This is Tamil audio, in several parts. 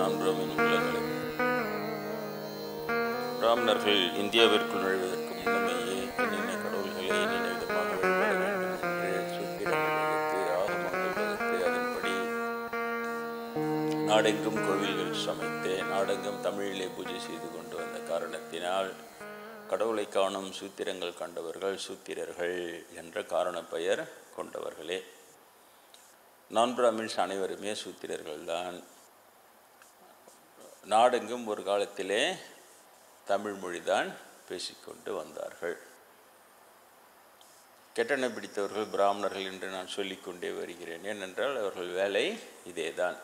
நான்காம் உள்ளங்களை பிராமணர்கள் இந்தியாவிற்குள் நுழைவதற்கு முன்னமேயே என்னென்ன கடவுள்களை என்னென்ன விதமாக வழிபட வேண்டும் என்று சூத்திரங்கள் வகுத்து ஆகமங்கள் வகுத்து அதன்படி நாடெங்கும் கோவில்கள் சமைத்து நாடெங்கும் தமிழிலே பூஜை செய்து கொண்டு வந்த காரணத்தினால் கடவுளை காணும் சூத்திரங்கள் கண்டவர்கள் சூத்திரர்கள் என்ற காரண பெயர் கொண்டவர்களே. நான் பிராமின்ஸ் அனைவருமே சூத்திரர்கள்தான். நாடெங்கும் ஒரு காலத்திலே தமிழ் மொழிதான் பேசிக்கொண்டு வந்தார்கள். கெட்டனை பிடித்தவர்கள் பிராமணர்கள் என்று நான் சொல்லிக்கொண்டே வருகிறேன். ஏனென்றால் அவர்கள் வேலை இதேதான்.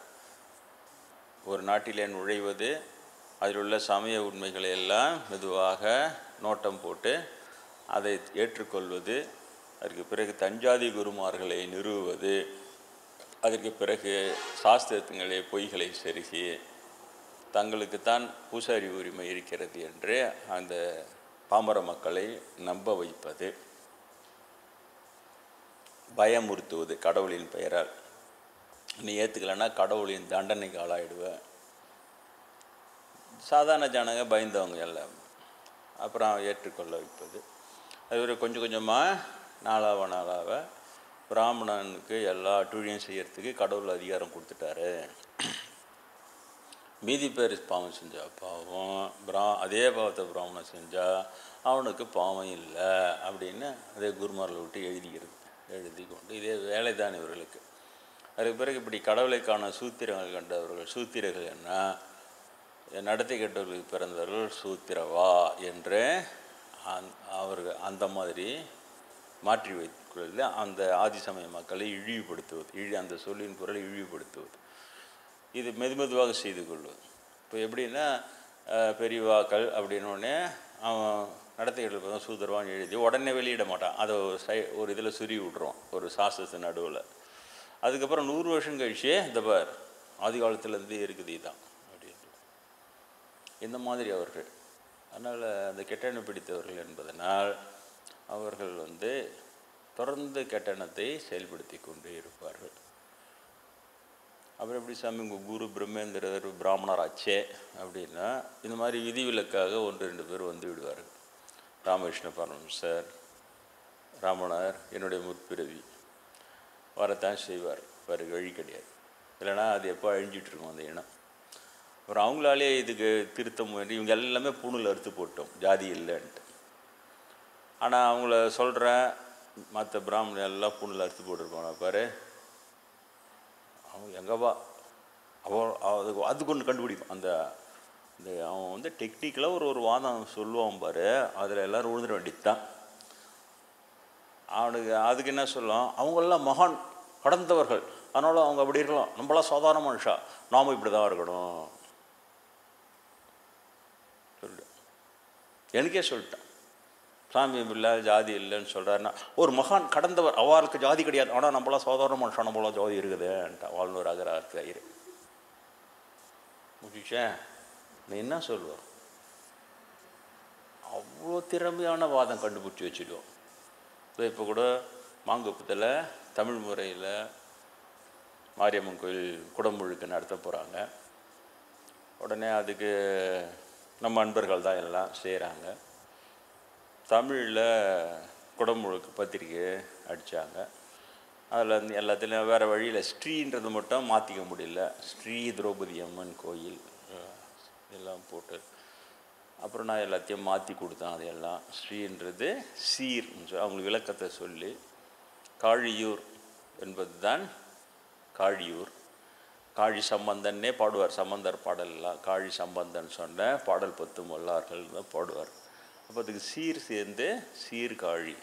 ஒரு நாட்டிலே நுழைவது, அதில் உள்ள சமய உண்மைகளை எல்லாம் மெதுவாக நோட்டம் போட்டு அதை ஏற்றுக்கொள்வது, அதற்கு பிறகு தஞ்சாதி குருமார்களை நிறுவுவது, அதற்கு பிறகு சாஸ்திரத்திலே பொய்களை செருகி தங்களுக்குத்தான் பூசாரி உரிமை இருக்கிறது என்று அந்த பாமர மக்களை நம்ப வைப்பது, பயமுறுத்துவது கடவுளின் பெயரால். நீ ஏற்றுக்கலைன்னா கடவுளின் தண்டனைக்கு ஆளாயிடுவேன். சாதாரண ஜனங்க பயந்தவங்க எல்லாம் அப்புறம் ஏற்றுக்கொள்ள வைப்பது. அது ஒரு கொஞ்சம் கொஞ்சமாக நாளாக பிராமணனுக்கு எல்லா அட்டூழியம் செய்யறதுக்கு கடவுள் அதிகாரம் கொடுத்துட்டாரு. மீதி பேர் பாவம் செஞ்சால் பாவம், அதே பாவத்தை பிராமணன் செஞ்சால் அவனுக்கு பாவம் இல்லை அப்படின்னு அதே குருமாரில் விட்டு எழுதி கொண்டு இதே வேலை தான் இவர்களுக்கு. அதுக்கு பிறகு இப்படி கடவுளை காண சூத்திரங்கள் கண்டவர்கள் சூத்திரர்கள் என்ன, நடத்தை கெட்டவர்களுக்கு பிறந்தவர்கள் சூத்திரவா என்று அவர்கள் அந்த மாதிரி மாற்றி வைத்துக்கொள்ள அந்த ஆதி சமய மக்களை இழிவுபடுத்துவது, அந்த சொல்லின் குரலை இழிவுபடுத்துவது, இது மெதுவாக செய்து கொள்வது. இப்போ எப்படின்னா பெரியவாக்கள் அப்படின்னோடனே அவன் நடத்தை கெட்டவர்கள் சூத்திரவான்னு எழுதி உடனே வெளியிட மாட்டான். அதை ஒரு இதில் சுருவி விட்ருவான், ஒரு சாஸ்திரத்தின் நடுவில். அதுக்கப்புறம் 100 வருஷம் கழிச்சே இந்த பார் ஆதி காலத்துலேருந்து இருக்குது இதுதான் அப்படின்ட்டு இந்த மாதிரி அவர்கள். அதனால் அந்த கெட்டெண்ணம் பிடித்தவர்கள் என்பதனால் அவர்கள் தொடர்ந்து கெட்டெண்ணத்தை செயல்படுத்தி கொண்டே இருப்பார்கள். அப்புறம் எப்படி சாமி உங்கள் குரு பிரம்மேந்திரர் பிராமணர் ஆச்சே அப்படின்னா இந்த மாதிரி விதிவிலக்காக 1-2 பேர் வந்து விடுவார்கள். ராமகிருஷ்ண பரமஹம்சர் ராமனார் என்னுடைய முற்பிறவி வரத்தான் செய்வார், வேறு வழி கிடையாது. இல்லைனா அது எப்போ அழிஞ்சிட்ருக்கோம் அந்த இனம். அப்புறம் அவங்களாலே இதுக்கு திருத்தம் வேண்டி இவங்க எல்லாமே பூணில் அறுத்து போட்டோம் ஜாதி இல்லைன்ட்டு. ஆனால் அவங்கள சொல்கிறேன், மற்ற பிராமணன் எல்லாம் பூணில் அறுத்து போட்டிருப்பானா பாரு, அவன் எங்கேவா அதுக்கு ஒன்று கண்டுபிடிப்பான். அந்த அவன் டெக்னிக்கலாக ஒரு வாதம் சொல்லுவான் பாரு, அதில் எல்லோரும் விழுந்துட வேண்டியது தான். அவனுக்கு அதுக்கு என்ன சொல்லுவான், அவங்களெல்லாம் மகான் கடந்தவர்கள், அதனால் அவங்க அப்படி இருக்கலாம், நம்மளாம் சாதாரண மனுஷா, நாமும் இப்படி தான் இருக்கணும் சொல்லு. எனக்கே சொல்லிட்டேன், சாமி இல்லை ஜாதி இல்லைன்னு சொல்கிறாருன்னா ஒரு மகான் கடந்தவர், அவளுக்கு ஜாதி கிடையாது, ஆனால் நம்மளாம் சாதாரண மனுஷா, நம்மளாம் ஜாதி இருக்குதுன்ட்டா வாழ்நூறு அகராருக்கு ஆயிரு முடிச்சேன். நீ என்ன சொல்லுவோம், அவ்வளோ திறமையான வாதம் கண்டுபிடிச்சி வச்சுடுவோம். இப்போ கூட மாங்குப்பத்தில் தமிழ் முறையில் மாரியம்மன் கோயில் குடமுழுக்கு நடத்த போகிறாங்க. உடனே அதுக்கு நம்ம அன்பர்கள் தான் எல்லாம் செய்கிறாங்க. தமிழில் குடமுழுக்கு பத்திரிக்கை அடித்தாங்க. அதில் எல்லாத்துலேயும் வேறு வழியில் ஸ்ரீன்றது மட்டும் மாற்றிக்க முடியல, ஸ்ரீ திரௌபதி அம்மன் கோயில் எல்லாம் போட்டு அப்புறம் நான் எல்லாத்தையும் மாற்றி கொடுத்தேன். அதையெல்லாம் ஸ்ரீன்றது சீர் அவங்களுக்கு விளக்கத்தை சொல்லி காழியூர் என்பது தான் காழியூர். காழி சம்பந்தன்னே பாடுவார், சம்பந்தர் பாடலாம் காழி சம்பந்தன் சொன்ன பாடல் 10 மொல்லார்கள் தான் பாடுவார். அப்போ அதுக்கு சீர் சேர்ந்து சீர்காழி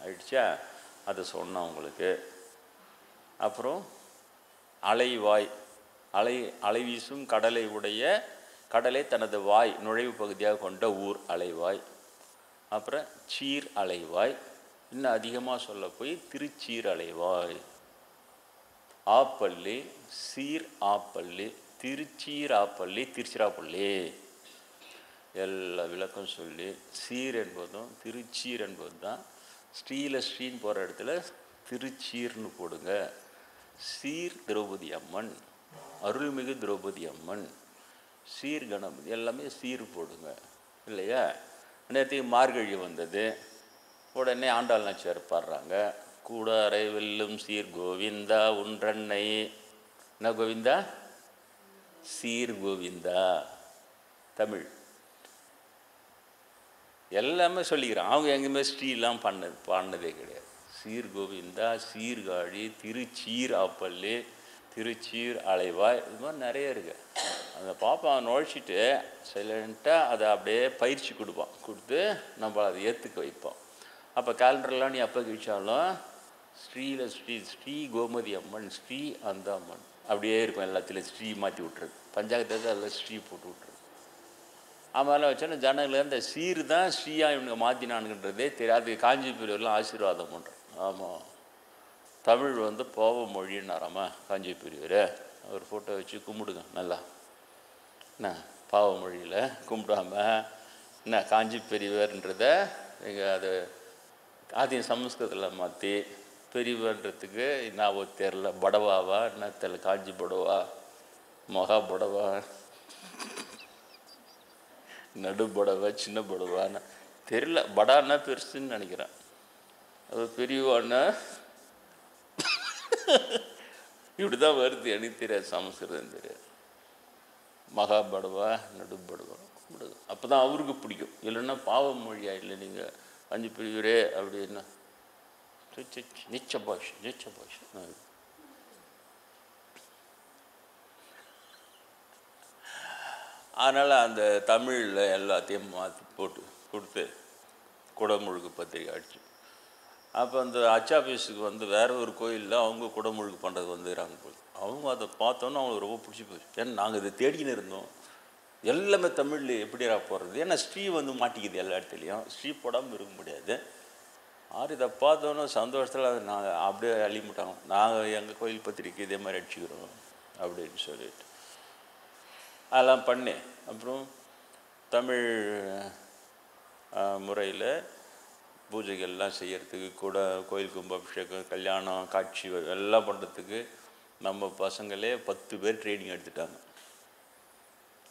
ஆயிடுச்சா, அதை சொன்னேன் அவங்களுக்கு. அப்புறம் அலைவாய், அலை வீசும் கடலை உடைய, கடலை தனது வாய் நுழைவு பகுதியாக கொண்ட ஊர் அலைவாய். அப்புறம் சீர் அலைவாய், இன்னும் அதிகமாக சொல்ல போய் திருச்சீர் அலைவாய். ஆப்பள்ளி, சீர் ஆப்பள்ளி, திருச்சீர் ஆப்பள்ளி, திருச்சிராப்பள்ளி எல்லா விளக்கம் சொல்லி, சீர் என்பதும் திருச்சீர் என்பது தான். ஸ்ரீன்னு போகிற இடத்துல திருச்சீர்னு போடுங்க. சீர் திரௌபதி அம்மன், அருள்மிகு திரௌபதி அம்மன், சீர் கணபதி எல்லாமே சீர் போடுங்க இல்லையா. நேற்றுக்கு மார்கழி வந்தது, உடனே ஆண்டாள் நாச்சியார் பாடுறாங்க, கூடாரை வெல்லும் சீர் கோவிந்தா உன்றன்னை. என்ன கோவிந்தா? சீர் கோவிந்தா. தமிழ் எல்லாமே சொல்லிக்கிறான். அவங்க எங்கேயுமே ஸ்ரீலாம் பாடினதே கிடையாது. சீர் கோவிந்தா, சீர்காழி, திருச்சீர் ஆப்பல்லு, திருச்சீர் அலைவாய், இது மாதிரி நிறைய இருக்குது. அந்த பாப்பா நுழைச்சிட்டு சைலண்ட்டாக அதை அப்படியே பயிற்சி கொடுத்து நம்ம அதை ஏற்றுக்க வைப்போம். அப்போ கேலண்டர்லாம் நீ அப்போ கிழிச்சாலும் ஸ்ரீல ஸ்ரீ கோமதி அம்மன், ஸ்ரீ அந்த அம்மன் அப்படியே இருக்கும். எல்லாத்துலேயும் ஸ்ரீ மாற்றி விட்டுறது, பஞ்சாயத்து அதில் ஸ்ரீ போட்டு விட்டுறது. ஆமாம் வச்சோன்னா ஜனங்கள் இந்த சீர் தான் ஸ்ரீயா இவனுங்க மாற்றினானுன்றதே தெரியாது. காஞ்சிபுரியெல்லாம் ஆசீர்வாதம் பண்ணுறோம். ஆமாம், தமிழ் போவ மொழின்னாராம்மா காஞ்சி பெரியவர். அவர் ஃபோட்டோ வச்சு கும்பிடுங்க நல்லா. என்ன பாவ மொழியில் கும்பிடாம என்ன காஞ்சி பெரியவர்ன்றத நீங்கள் அது ஆதியம் சமஸ்கிருதத்தில் மாற்றி பெரியவன்றதுக்கு நான் தெரில, படவாவா என்ன தெரில, காஞ்சி படவா, மகா படவா, நடு படவா, சின்ன படவான்னு தெரில. படான்னா பெருசுன்னு நினைக்கிறேன், அது பெரியவான்னா இப்படி தான் வருது. எனக்கு தெரியாது, சமஸ்கிருதம் தெரியாது. மகாபடவா, நடுபடவா கும்பிடுது. அப்போ தான் அவருக்கு பிடிக்கும். இல்லைன்னா பாவ மொழியா இல்லை நீங்கள் அஞ்சு பெரியவரே அப்படின்னா நிச்ச பாஷை. அதனால் அந்த தமிழில் எல்லாத்தையும் மாற்றி போட்டு கொடுத்து குடமுழுக்கு பத்திரிக்கை அடிச்சு. அப்போ அந்த அச்சாபீஸுக்கு வேறு ஒரு கோயிலில் அவங்க குடமுழுக்கு பண்ணுறது வந்துடுறாங்க போய். அவங்க அதை பார்த்தோன்னா அவங்களுக்கு ரொம்ப பிடிச்சி போச்சு. ஏன்னா நாங்கள் இதை தேடின்னு இருந்தோம், எல்லாமே தமிழில் எப்படியா போடுறது. ஏன்னா ஸ்ரீ மாட்டிக்குது எல்லா இடத்துலையும், ஸ்ரீ போடாமல் இருக்க முடியாது. இதை பார்த்தோன்னா சந்தோஷத்தில் அதை நாங்கள் அப்படியே அள்ளிமுட்டாங்க. நாங்கள் எங்கள் கோயில் பத்திரிக்கை இதே மாதிரி அடிச்சுக்கிறோம் அப்படின்னு சொல்லிட்டு அதெல்லாம் பண்ணி அப்புறம் தமிழ் முறையில் பூஜைகள்லாம் செய்கிறதுக்கு கூட கோயில் கும்பாபிஷேகம், கல்யாணம், காட்சி எல்லாம் பண்ணுறதுக்கு நம்ம பசங்களே 10 பேர் ட்ரைனிங் எடுத்துட்டாங்க.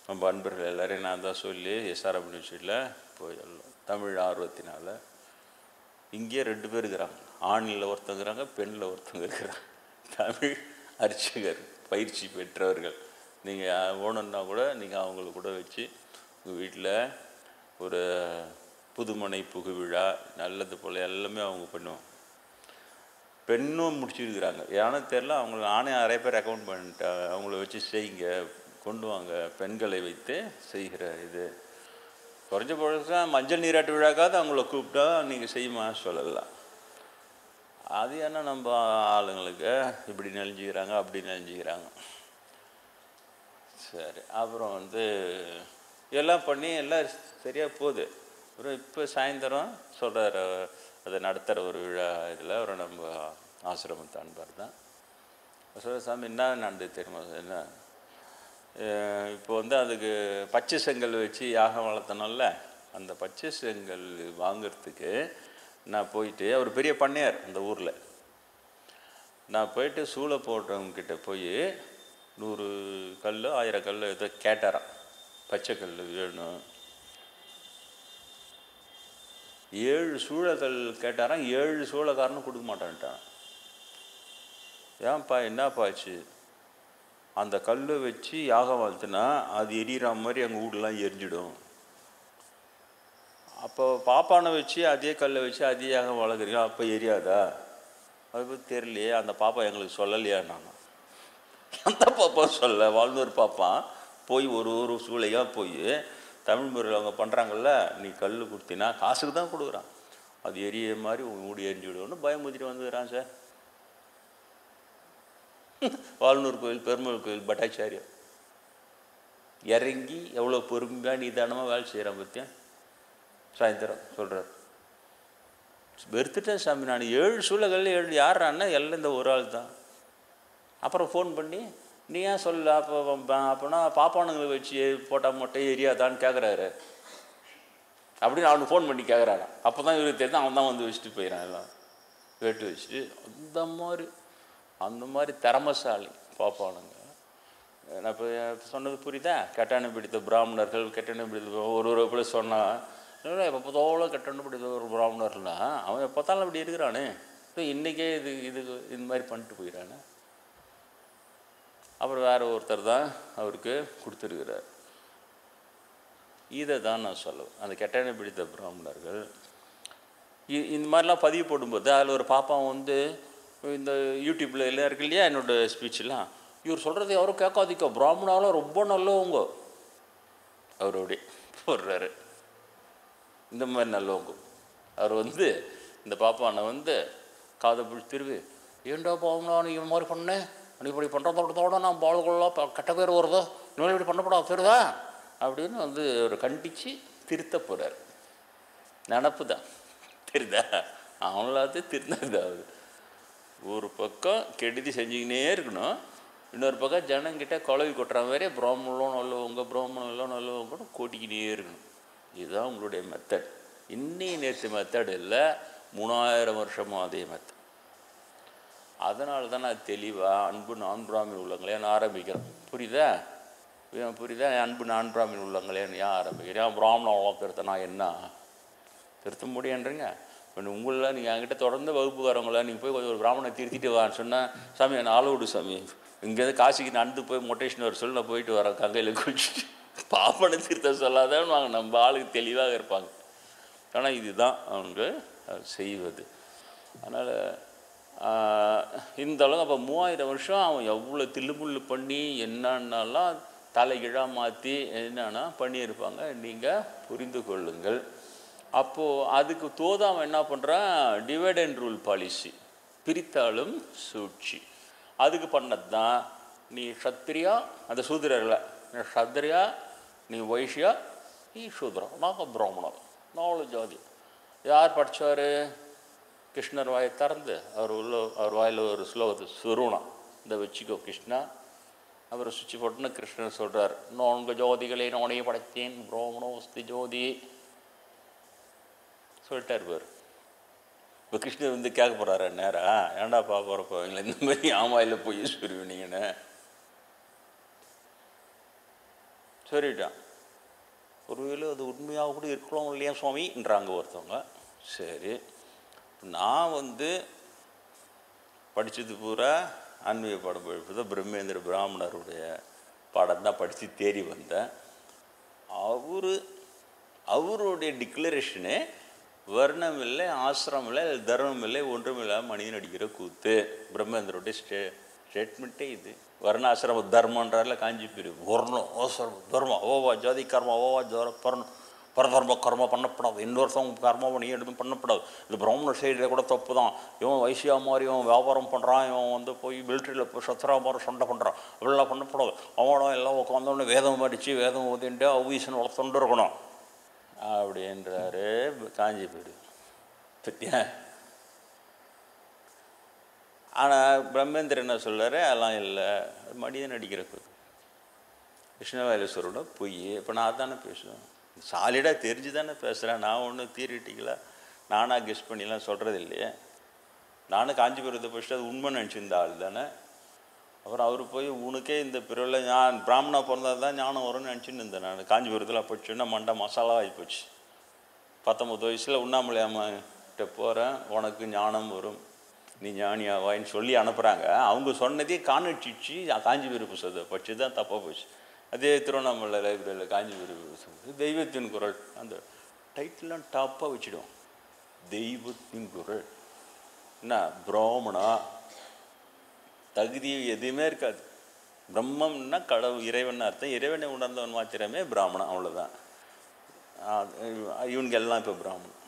நம்ம அன்பர்கள் எல்லோரையும் நான் தான் சொல்லி எஸ்ஆர்எம் யூனிவர்சிட்டியில் போயிடலாம். தமிழ் ஆர்வத்தினால இங்கேயே 2 பேர் இருக்கிறாங்க, ஆணில் ஒருத்தங்கிறாங்க, பெண்ணில் ஒருத்தங்க இருக்கிறாங்க. தமிழ் அர்ச்சகர் பயிற்சி பெற்றவர்கள். நீங்கள் ஓணுன்னா கூட நீங்கள் அவங்கள கூட வச்சு உங்கள் வீட்டில் ஒரு புதுமனை புகு விழா நல்லது போல் எல்லாமே அவங்க பண்ணுவோம். பெண்ணும் முடிச்சுருக்கிறாங்க, ஏன்னா தெரில அவங்கள நானே நிறைய பேர் அக்கௌண்ட் பண்ணிட்டேன். அவங்கள வச்சு செய்யுங்க, கொண்டு வாங்க, பெண்களை வைத்து செய்கிற இது குறைஞ்ச பொழுது மஞ்சள் நீராட்டு விழாக்காவது அவங்கள கூப்பிட்டா நீங்கள் செய்யுமா சொல்லலாம். அது ஏன்னா நம்ம ஆளுங்களுக்கு இப்படி நெளிஞ்சிக்கிறாங்க அப்படி நெளிஞ்சிக்கிறாங்க. சரி, அப்புறம் எல்லாம் பண்ணி எல்லாம் சரியாக போகுது. அப்புறம் இப்போ சாயந்தரம் சொல்கிறார், அதை நடத்துகிற ஒரு விழா இதில் ஒரு நம்ம ஆசிரமத்தை அன்பார் தான் சொல்கிற, சாமி என்ன நடந்தது தெரியுமா, என்ன இப்போ அதுக்கு பச்சை செங்கல் வச்சு யாகம் வளர்த்தணும்ல, அந்த பச்சை செங்கல் வாங்கிறதுக்கு நான் போயிட்டு, அவர் பெரிய பண்ணையார் அந்த ஊரில், நான் போயிட்டு சூளை போடுறவங்கக்கிட்ட போய் 100 கல் 1000 கல் ஏதோ கேட்டாரான், பச்சை கல் வேணும். 7 சூளைக்கல் கேட்டாரான், 7 சூளைக்காரனும் கொடுக்க மாட்டான்ட்டான். ஏன்ப்பா என்னப்பா ஆச்சு? அந்த கல் வச்சு யாகம் வளர்த்துனா அது எரியிற மாதிரி எங்கள் வீடெலாம் எரிஞ்சிடும். அப்போ பாப்பானை வச்சு அதே கல்லை வச்சு அதே யாகம் வளர்க்குறீங்க, அப்போ எரியாதா? அதை பற்றி தெரியலையே, அந்த பாப்பா எங்களுக்கு சொல்லலையா? நாங்கள் அந்த பாப்பா சொல்ல, வாழ்ந்தூர் பாப்பா போய் ஒரு சூளையாக போய் தமிழ் முறையில் அவங்க பண்ணுறாங்கல்ல, நீ கல் கொடுத்தினா காசுக்கு தான் கொடுக்குறான், அது எரிய மாதிரி மூடி எரிஞ்சு விடுவோன்னு பயமுறுத்திட்டு வந்துக்கிறான் சார். வால்னூர் கோயில், பெருமாள் கோயில், பட்டாச்சாரியம் இறங்கி எவ்வளோ பொறுமையாக நிதானமாக வேலை செய்கிறான் பற்றியா. சாயந்தரம் சொல்கிறார், வெறுத்துட்டேன் சாமி, நான் 7 சூளைகள் 7 யாரான்னா எல்லாம் இந்த ஒரு ஆள் தான். அப்புறம் ஃபோன் பண்ணி நீ ஏன் சொல்ல, அப்போனா பாப்பானுங்களை வச்சு போட்டால் மட்டும் எரியாதான்னு கேட்குறாரு அப்படின்னு அவனுக்கு ஃபோன் பண்ணி கேட்குறானா. அப்போ தான் இவருக்கு தெரிஞ்சு அவன் தான் வச்சுட்டு போயிடான், எல்லாம் வேட்டு வச்சுட்டு. அந்த மாதிரி திறமசாலி பாப்பானுங்க. நான் இப்போ சொன்னது புரியுதா? கெட்டணை பிடித்த பிராமணர்கள், கெட்டணை பிடித்த ஒரு எப்படி சொன்னால், எப்போ தோளோ கெட்டணை பிடித்த ஒரு பிராமணர்னா அவன் எப்போ தாலும் அப்படி இருக்கிறானே, இப்போ இன்றைக்கே இது இந்த மாதிரி பண்ணிட்டு போயிடறானே. அப்புறம் வேறு ஒருத்தர் தான் அவருக்கு கொடுத்துருக்கிறார். இதை தான் நான் சொல்லுவேன். அந்த கெட்டணை பிடித்த பிராமணர்கள் இந்த மாதிரிலாம் பதிவு போடும்போது அதில் ஒரு பாப்பா வந்து இந்த யூடியூப்பில் எல்லாம் இருக்கு இல்லையா, என்னோடய ஸ்பீச்செலாம், இவர் சொல்கிறது யாரும் கேட்காதிக்கோ, பிராமணாலும் ரொம்ப நல்லவங்க அவர் அப்படி போடுறாரு. இந்த மாதிரி நல்லவங்க அவர் வந்து இந்த பாப்பானை வந்து காதை பிடிச்சி திருவி, ஏண்டா பாவங்களா நீ இந்த மாதிரி பண்ணேன், நீ இப்படி பண்ணுறதோட நான் பாலுக்குள்ளலாம் கெட்ட பேர் வருதோ, இன்னொரு இப்படி பண்ணப்படாது தெரியுதா அப்படின்னு வந்து அவர் கண்டித்து திருத்த போகிறார். நினப்பு தான் தெரியுதா, அவங்களாத்தையும் திருந்தது. அவர் ஒரு பக்கம் கெடுதி செஞ்சுக்கினே இருக்கணும், இன்னொரு பக்கம் ஜனங்கிட்ட குழவி கொட்டுற மாதிரி பிராமணம் நல்லவங்க பிராமணம் நல்லவங்க கூட கூட்டிக்கிட்டே இருக்கணும். இதுதான் உங்களுடைய மெத்தட். இன்னைக்கு நேற்று மெத்தட் இல்லை, 3000 வருஷமும் அதே மெத்தட். அதனால தான் நான் தெளிவாக அன்பு நான் பிராமின் உள்ளங்களேன்னு ஆரம்பிக்கிறேன். புரியுதா? புரியுதா? அன்பு நான் பிராமின் உள்ளங்களேன்னு ஏன் ஆரம்பிக்கிறேன்? பிராமணம் அவ்வளோ திருத்த நான் என்ன திருத்த முடியன்றீங்க? உங்களில் நீங்கள் என்கிட்ட தொடர்ந்து வகுப்புக்காரங்கள நீங்கள் போய் கொஞ்சம் ஒரு பிராமணனை திருத்திட்டு வான்னு சொன்னால், சாமி நான் ஆள விடு சாமி, இங்கேருந்து காசிக்கு நடந்து போய் மொட்டேஷன் வர சொல்லி நான் போயிட்டு வரேன் கங்கையில் குளிச்சுட்டு, பாப்பனை திருத்த சொல்லாதான்னு வாங்க நம்ம ஆளுக்கு தெளிவாக இருப்பாங்க. ஆனால் இதுதான் அவங்க செய்வது. அதனால் இந்த அளவுக்கு அப்போ 3000 வருஷம் அவன் எவ்வளோ தில்லுமுள்ளு பண்ணி என்னன்னாலாம் தலைகீழாக மாற்றி என்னன்னா பண்ணியிருப்பாங்க. நீங்கள் புரிந்து கொள்ளுங்கள். அப்போது அதுக்கு தோதாமல் என்ன பண்ணுறான், டிவைட் அண்ட் ரூல் பாலிசி, பிரித்தாலும் சூழ்ச்சி. அதுக்கு பண்ணது தான் நீ சத்திரியா, அந்த சூத்திரர்களை நீ சத்திரியா, நீ வைஷ்யா, நீ சூத்திரம், நாங்கள் பிராமணர், 4 ஜாதி. யார் படித்தார்? கிருஷ்ணர் வாயை திறந்து அவர் வாயில் ஒரு ஸ்லோகத்தை சுருணம், இந்த வச்சுக்கோ கிருஷ்ணா. அவரை சுவிட்ச் போட்டுன்னு கிருஷ்ணர் சொல்கிறார், 4 ஜோதிகளை நானே படைத்தேன், பிராமணோஸ்தி ஜோதி சொல்லிட்டார் பார். இப்போ கிருஷ்ணர் வந்து கேட்க போகிறாரு நேரா, ஏன்டா பார்க்க போவீங்களா இந்த மாதிரி ஆமாயில் போய் சொல்லுவீங்கன்னு சொல்லிட்டான். ஒருவேளை அது உண்மையாக கூட இருக்கலாம் இல்லையா சுவாமின்றாங்க ஒருத்தவங்க. சரி, நான் வந்து படித்தது பூரா ஆன்மீக பாடம் படிப்பது பிரம்மேந்திர பிராமணருடைய பாடம் தான் படித்து தேடி வந்தேன். அவருடைய டிக்ளரேஷனே வர்ணம் இல்லை, ஆசிரமம் இல்லை, தர்மம் இல்லை, ஒன்றும் இல்லாமல் மனிதன் அடிக்கிற கூத்து. பிரம்மேந்திரோடைய ஸ்டேட்மெண்ட்டே இது. வர்ணாசிரம தர்மன்றாரில் காஞ்சி பேர் வர்ணம் ஆசிரம தர்மம், ஓவா ஜாதி கர்மா, ஓவா பரதர்ம கர்மா பண்ணப்படாது, இன்னொருத்தவங்க கர்மா பண்ணி எதுவும் பண்ணப்படாது. இது பிராமணர் சைடில் கூட தப்பு தான். இவன் வைசியா மாதிரி இவன் வியாபாரம் பண்ணுறான், இவன் வந்து போய் மிலிட்ரியில் போய் சத்ரா மாதிரி சண்டை பண்ணுறான், இவெல்லாம் பண்ணப்படாது. அவனோட எல்லாம் உட்காந்தோடனே வேதம் படித்து வேதம் ஓதிண்டு அவ்வீசன் வளர்த்துண்டு இருக்கணும் அப்படின்றாரு காஞ்சி பேர் பத்தியா. ஆனால் பிரம்மேந்திரன் என்ன சொல்கிறாரு, அதெல்லாம் இல்லை, மனிதன் அடிக்கிறக்கு கிருஷ்ணவேலேஸ்வரோட பொய். இப்போ நான் தானே பேசுவேன், சாலிடாக தெரிஞ்சு தானே பேசுகிறேன். நான் ஒன்றும் தியரிட்டிக்கலாக நானாக கெஸ் பண்ணிலாம் சொல்கிறது இல்லையே. நானும் காஞ்சிபுரத்தை படிச்சுட்டு அது உண்மை நினச்சிருந்த ஆள் தானே. அப்புறம் அவர் போய் உனக்கே இந்த பிறவில் நான் பிராமணா பிறந்தது தான் ஞானம் வரும்னு நினச்சின்னு இருந்தேன். நான் காஞ்சிபுரத்தில் படிச்சோன்னா மண்டை மசாலா ஆகி போச்சு. 19 வயசில் உண்ணாமலை அம்மாக்கிட்ட போகிறேன், உனக்கு ஞானம் வரும், நீ ஞானியாவாயின்னு சொல்லி அனுப்புகிறாங்க. அவங்க சொன்னதே காணடிச்சு காஞ்சிபுரம் புத்தகத்தை படிச்சு தான் தப்பாக போச்சு. அதே திருவண்ணாமலை லைப்ரரியில் காஞ்சிபுரம் புத்தகம் தெய்வத்தின் குரல், அந்த டைட்டிலாம் டாப்பாக வச்சுடுவோம். தெய்வத்தின் குரல் என்ன, பிராமணா தகுதி எதுவுமே இருக்காது. பிரம்மம்னா கடவுள் இறைவன் அர்த்தம், இறைவனை உணர்ந்தவன் மாத்திரமே பிராமணன், அவ்வளோதான். இவனுங்க எல்லாம் இப்போ பிராமணன்.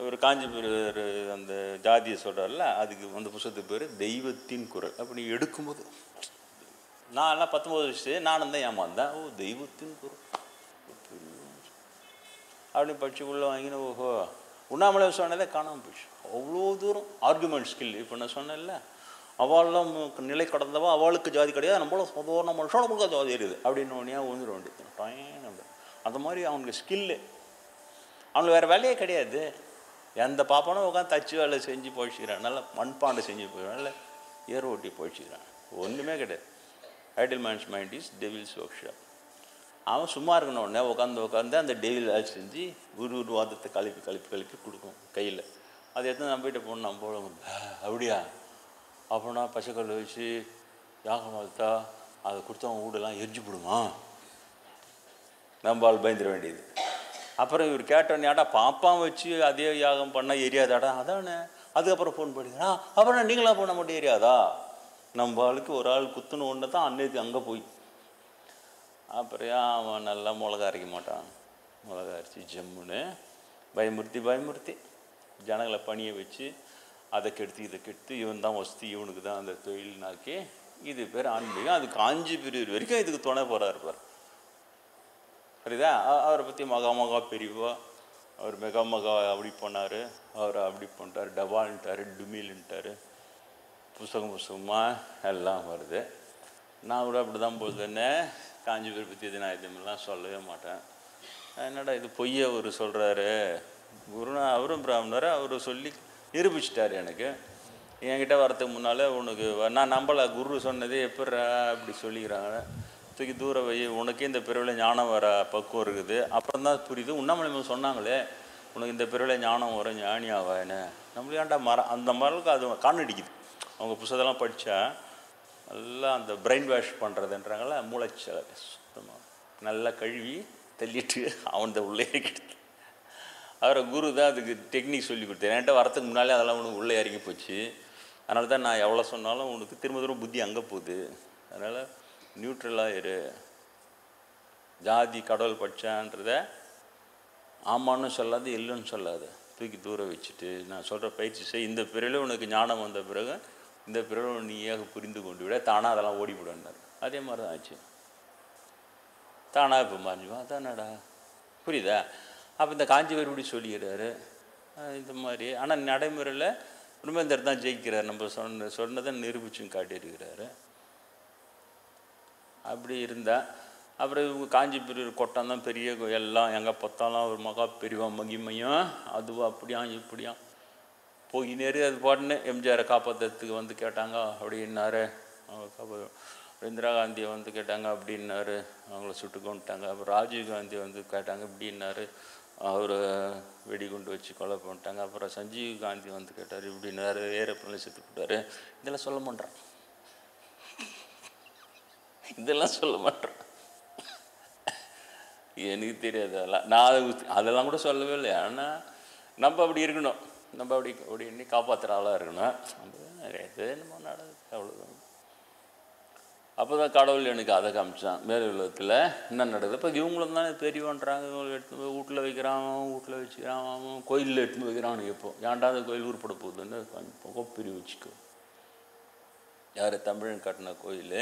ஒரு காஞ்சிபுரம் அந்த ஜாதியை சொல்கிறார்ல, அதுக்கு அந்த புத்தகத்துக்கு பேர் தெய்வத்தின் குரல். அப்படி எடுக்கும்போது நான் எல்லாம் 19 வயசு நானும் தான் ஏமாந்தேன். ஓ தெய்வத்தின் குரல் அப்படின்னு படிச்சு உள்ள வாங்கின. ஓஹோ, உண்ணாமலை சொன்னதே காணாமல் போச்சு. அவ்வளோ தூரம் ஆர்குமெண்ட் ஸ்கில். இப்போ நான் சொன்னேன்ல, அவளும் நிலை கடந்தவா, அவளுக்கு ஜாதி கிடையாது, நம்மளும் சாதாரண மனுஷன், நம்மளுக்கு ஜாதி இருக்குது அப்படின்னு ஒன்றையா விழுந்துட வேண்டியது டைம். அந்த மாதிரி அவனுக்கு ஸ்கில்லு, அவனுக்கு வேறு வேலையே கிடையாது. எந்த பாப்பானும் உட்காந்து தச்சு வேலை செஞ்சு போயிடுச்சுக்கிறான், நல்லா மண்பாண்டை செஞ்சு போயிடுறான், இல்லை ஏர் ஓட்டி போயிடுச்சுக்கிறான், ஒன்றுமே கிடையாது. Idle man's mind is devil's workshop. அவன் சும்மா இருக்கணுன்னே உட்காந்து அந்த டெவில் வேலை செஞ்சு ஒரு வாதத்தை கழிப்பி கொடுக்கும் கையில். அதை எடுத்து நம்பிட்டு போகணும். நம்ம போடுவோம் அப்படியா அப்படின்னா பச்சைக்கல் வச்சு யாகம் வளர்த்தா அதை கொடுத்தவங்க வீடெல்லாம் எரிஞ்சு போடுமா, நம்மளால் பயந்துட வேண்டியது. அப்புறம் இவர் கேட்டோன்னே ஆடா பாப்பான் வச்சு அதே யாகம் பண்ணால் எரியாதாடா, அதானே. அதுக்கப்புறம் ஃபோன் பண்ணிக்கிறா அப்புறம் நீங்களாம் பண்ண மட்டும் எரியாதா, நம்ம ஆளுக்கு ஒரு ஆள் குத்துன்னு ஒன்று தான் அன்னைக்கு அங்கே போய். அப்புறம் அவன் நல்லா மிளகா அரைக்க மாட்டான். மிளகா அரைச்சி ஜம்முன்னு பயமுறுத்தி ஜனங்களை பணியை வச்சு அதை கெடுத்து இதை கெடுத்து இவன் தான் வசதி, இவனுக்கு தான் அந்த தொழில்னாக்கி இது பேர் ஆன்மீகம். அது காஞ்சி பிரிவு வரைக்கும் இதுக்கு துணை போகிறா இருப்பார். சரிதா? அவரை பற்றி மகா பெரியவா, அவர் மெகா அப்படி போனார், அவர் அப்படி பண்ணிட்டார், டபால்ன்ட்டார், டுமில்ன்ட்டார், புஸ்தகமாக எல்லாம் வருது. நான் கூட அப்படி தான் போகுதுன்னே காஞ்சிபுரம் பற்றி இது நான் இதுமெல்லாம் சொல்லவே மாட்டேன். என்னடா இது பொய்யை அவர் சொல்கிறாரு, குருனா அவரும் பிராமணர், அவர் சொல்லி நிரூபிச்சிட்டார். எனக்கு என்கிட்ட வரத்துக்கு முன்னால் உனக்கு நான் நம்பலை, குரு சொன்னதே எப்படி அப்படி சொல்லிக்கிறாங்க, தூக்கி தூர வை, உனக்கே இந்த பிறவியில் ஞானம் வர பக்குவம் இருக்குது. அப்புறம் தான் புரியுது, உண்ணாமலை சொன்னாங்களே உனக்கு இந்த பிறவியில் ஞானம் வரும், ஞானி ஆவான்னு. நம்மளே ஏன்டா அந்த மரலுக்கு அது காணடிக்குது. அவங்க புத்தகத்தெல்லாம் படித்தா நல்லா அந்த பிரெயின் வாஷ் பண்ணுறதுன்றாங்கள, மூளைச்சலை சுத்தமாக நல்லா கழுவி தள்ளிட்டு அவன் உள்ளே இறக்கிடுது. அவரை குரு தான் அதுக்கு டெக்னிக் சொல்லி கொடுத்தேன். என்கிட்ட வரத்துக்கு முன்னாலே அதெல்லாம் உனக்கு உள்ளே இறங்கி போச்சு. அதனால தான் நான் எவ்வளோ சொன்னாலும் உனக்கு திரும்ப புத்தி அங்கே போகுது. அதனால் நியூட்ரலாக இரு. ஜாதி கடவுள் பட்சான்றத ஆமான்னு சொல்லாது, இல்லைன்னு சொல்லாது, தூக்கி தூர வச்சுட்டு நான் சொல்கிற பயிற்சி செய். இந்த பிறகு உனக்கு ஞானம் வந்த பிறகு இந்த பிறகு நீ ஏக புரிந்து கொண்டு விட, தானாக அதெல்லாம் ஓடிவிடுன்னார். அதே மாதிரி தான் ஆச்சு. தானாக இப்போ மாறிஞ்சுவா தானடா, புரியுதா? அப்போ இந்த காஞ்சிபுரம் இப்படி சொல்லிடுறாரு இந்த மாதிரி. ஆனால் நடைமுறையில் பிரம்மேந்தர் தான் ஜெயிக்கிறார். நம்ம சொன்னதை நிரூபிச்சும் காட்டியிருக்கிறாரு. அப்படி இருந்தால் அப்புறம் இவங்க காஞ்சிபுரம் கொட்டம் தான் பெரிய எல்லாம் எங்கே பார்த்தாலும் ஒரு மகா பெரியவா மகிமையும் அதுவா அப்படியா இப்படியா போயினேரு. அது பாட்டுன்னு எம்ஜிஆரை காப்பாற்றுறதுக்கு வந்து கேட்டாங்க அப்படின்னாரு. அவங்க இந்திரா காந்தியை வந்து கேட்டாங்க அப்படின்னாரு, அவங்கள சுட்டு கொண்டுட்டாங்க. அப்புறம் ராஜீவ் காந்தியை வந்து கேட்டாங்க இப்படின்னாரு, அவர் வெடிகுண்டு வச்சு கொலை பண்ணிட்டாங்க. அப்புறம் சஞ்சீவ் காந்தி வந்து கேட்டார் இப்படின்னாரு, ஏரோப்ளேனில் செத்து போட்டார். இதெல்லாம் சொல்ல மாட்டான், இதெல்லாம் சொல்ல மாட்டேன். எனக்கு தெரியாது அதெல்லாம். நான் அதெல்லாம் கூட சொல்லவே இல்லை. ஆனால் நம்ம அப்படி இருக்கணும், நம்ம அப்படி எண்ணி காப்பாற்றுற ஆளாக இருக்கணும். எது என்னமோ நடக்குது, அவ்வளோதான். அப்போ தான் கடவுள் எனக்கு அதை காமிச்சான். மேல் உலகத்தில் என்ன நடக்குது. இப்போ இவங்களும் தான் பெரியவன்றாங்க, இவங்களை எடுத்து போய் வீட்டில் வைக்கிறான், வீட்டில் வச்சுக்கிறான், கோயிலில் எடுத்து வைக்கிறான். எப்போ ஏன்டாத கோயில் உருப்பட போகுதுன்னு பிரிவு வச்சுக்கோ. யார் தமிழன் கட்டின கோயில்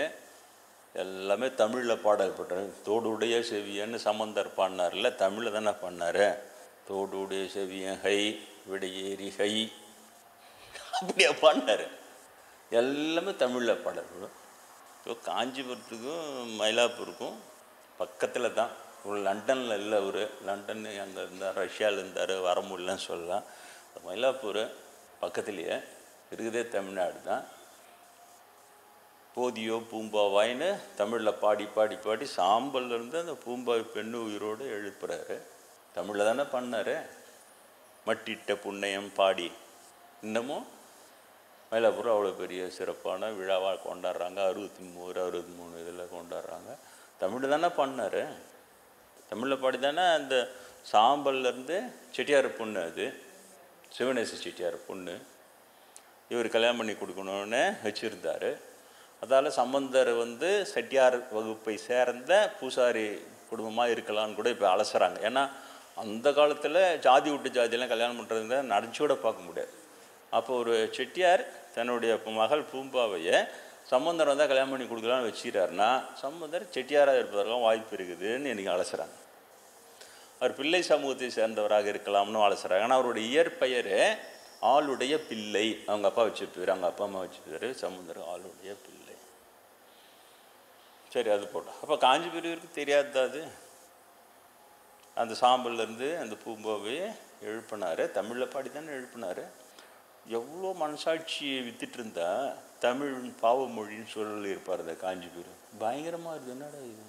எல்லாமே தமிழில் பாடல்பட்டார். தோடுடைய செவியன்னு சம்பந்தர் பாடினார்ல, தமிழில் தானே பண்ணார். தோடுடைய செவியன் ஹை விடையேறி ஹை அப்படியே பாடினார். எல்லாமே தமிழில் பாடல்படும். இப்போ காஞ்சிபுரத்துக்கும் மயிலாப்பூருக்கும் பக்கத்தில் தான். ஒரு லண்டனில் இல்லை, அவர் லண்டன் அங்கே இருந்தார், ரஷ்யாவில் இருந்தார், வர முடியலன்னு சொல்லலாம். மயிலாப்பூர் பக்கத்துலேயே இருக்குதே தமிழ்நாடு தான். போதியோ பூம்பாவாயின்னு தமிழில் பாடி சாம்பல்லேருந்து அந்த பூம்பாவை பெண்ணு உயிரோடு எழுப்புறாரு. தமிழில் தானே பண்ணார். மட்டிட்ட புண்ணியம் பாடி இன்னமும் மயிலாப்பூர் அவ்வளோ பெரிய சிறப்பான விழாவாக கொண்டாடுறாங்க. 63 இதில் கொண்டாடுறாங்க. தமிழ் தானே பண்ணார். தமிழில் பாடி தானே அந்த சாம்பல்லேருந்து செட்டியார் பொண்ணு, அது சிவனேச செட்டியார் பொண்ணு, இவர் கல்யாணம் பண்ணி கொடுக்கணுன்னு வச்சுருந்தார். அதால் சம்பந்தர் வந்து செட்டியார் வகுப்பை சேர்ந்த பூசாரி குடும்பமாக இருக்கலான்னு கூட இப்போ அலசுறாங்க. ஏன்னா அந்த காலத்தில் ஜாதி விட்டு ஜாதியெல்லாம் கல்யாணம் பண்ணுறதுங்க நடிச்சோட பார்க்க முடியாது. அப்போ ஒரு செட்டியார் தன்னுடைய மகள் பூம்பாவையை சம்பந்தர் வந்தால் கல்யாணம் பண்ணி கொடுக்கலான்னு வச்சுக்கிறாருன்னா சம்பந்தர் செட்டியாராக இருப்பதற்கான வாய்ப்பு இருக்குதுன்னு எனக்கு அலசுறாங்க. அவர் பிள்ளை சமூகத்தை சேர்ந்தவராக இருக்கலாம்னு அலசுறாங்க. ஆனால் அவருடைய இயற்பெயர் ஆளுடைய பிள்ளை. அவங்க அப்பா வச்சுருப்பார், அவங்க அப்பா அம்மா வச்சுருப்பார். சம்பந்தர் ஆளுடைய பிள்ளை. சரி, அது போட்டோம். அப்போ காஞ்சிபுரருக்கு தெரியாது அது. அந்த சாம்பல்லேருந்து அந்த பூம்பாவை எழுப்பினார். தமிழில் பாடி தானே எழுப்பினார். எவ்வளோ மனசாட்சியை வித்துட்டு இருந்தா தமிழ் பாவமொழின்னு சொல்லி இருப்பார் இந்த காஞ்சிபுரம். பயங்கரமாக இருக்குது. என்னடா இது,